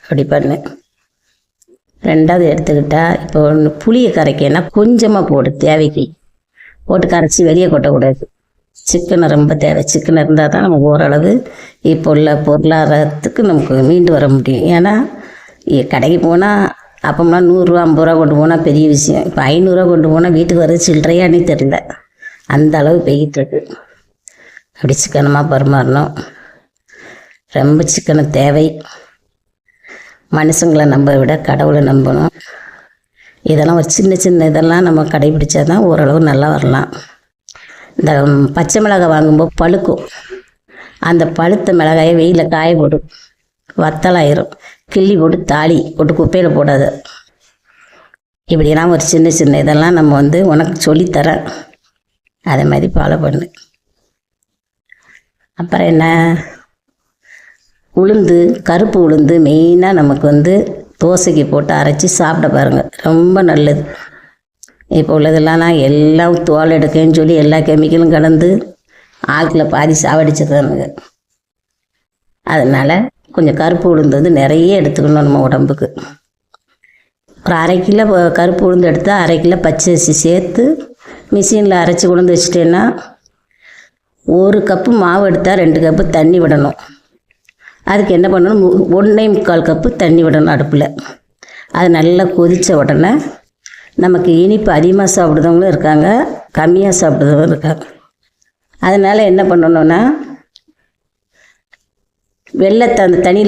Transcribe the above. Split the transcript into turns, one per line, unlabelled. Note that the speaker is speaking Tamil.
அப்படி பண்ணு. ரெண்டாவது எடுத்துக்கிட்டால் இப்போ ஒன்று புளியை கரைக்கன்னா கொஞ்சமாக போடு, தேவைக்கு போட்டு கரைச்சி வெளியே கொட்டக்கூடாது. சிக்கனை ரொம்ப தேவை. சிக்கன் இருந்தால் தான் நமக்கு ஓரளவு இப்போ உள்ள பொருளாதாரத்துக்கு நமக்கு மீண்டு வர முடியும். ஏன்னா கடைக்கு போனால் அப்போம்லாம் 100 50 ரூபா கொண்டு போனால் பெரிய விஷயம். இப்போ 500 கொண்டு போனால் வீட்டுக்கு வர்றது சில்லறையானே தெரில, அந்த அளவு பெய்கிட்டுருக்கு. அப்படி சிக்கனமாக பரிமாறணும். ரொம்ப சிக்கனை தேவை. மனுஷங்களை நம்ப விட கடவுளை நம்பணும். இதெல்லாம் ஒரு சின்ன சின்ன இதெல்லாம் நம்ம கடைபிடிச்சா தான் ஓரளவு நல்லா வரலாம். இந்த பச்சை மிளகாய் வாங்கும்போது பழுக்கும். அந்த பழுத்த மிளகாயை வெயிலில் காய போட்டு வத்தலாயிரும். கிள்ளி போட்டு தாளி போட்டு குப்பையில் போடாது. இப்படிலாம் ஒரு சின்ன சின்ன இதெல்லாம் நம்ம உனக்கு சொல்லித்தரேன், அதே மாதிரி ஃபாலோ பண்ணு. அப்புறம் என்ன, உளுந்து, கருப்பு உளுந்து மெயினாக நமக்கு தோசைக்கு போட்டு அரைச்சி சாப்பிட பாருங்கள், ரொம்ப நல்லது. இப்போ உள்ளதெல்லாம் நான் எல்லாம் தோல் எடுக்கன்னு சொல்லி எல்லா கெமிக்கலும் கலந்து ஆக்கில் பாதி சாவடிச்சிடுறானுங்க. அதனால் கொஞ்சம் கருப்பு உளுந்து நிறைய எடுத்துக்கணும் நம்ம உடம்புக்கு. ஒரு 1/2 கிலோ கருப்பு உளுந்து எடுத்தால் 1/2 கிலோ பச்சரிசி சேர்த்து மிஷினில் அரைச்சி கொண்டு வச்சிட்டேன்னா 1 கப்பு மாவு எடுத்தால் 2 கப்பு தண்ணி விடணும். அதுக்கு என்ன பண்ணணும், 1.25 கப்பு தண்ணி விடணும் அடுப்பில். அது நல்லா கொதித்த உடனே நமக்கு இனிப்பு அதிகமாக சாப்பிடுறவங்களும் இருக்காங்க, கம்மியாக சாப்பிடுறவங்களும் இருக்காங்க. அதனால் என்ன பண்ணணுன்னா வெள்ளத்தை அந்த தண்ணியில்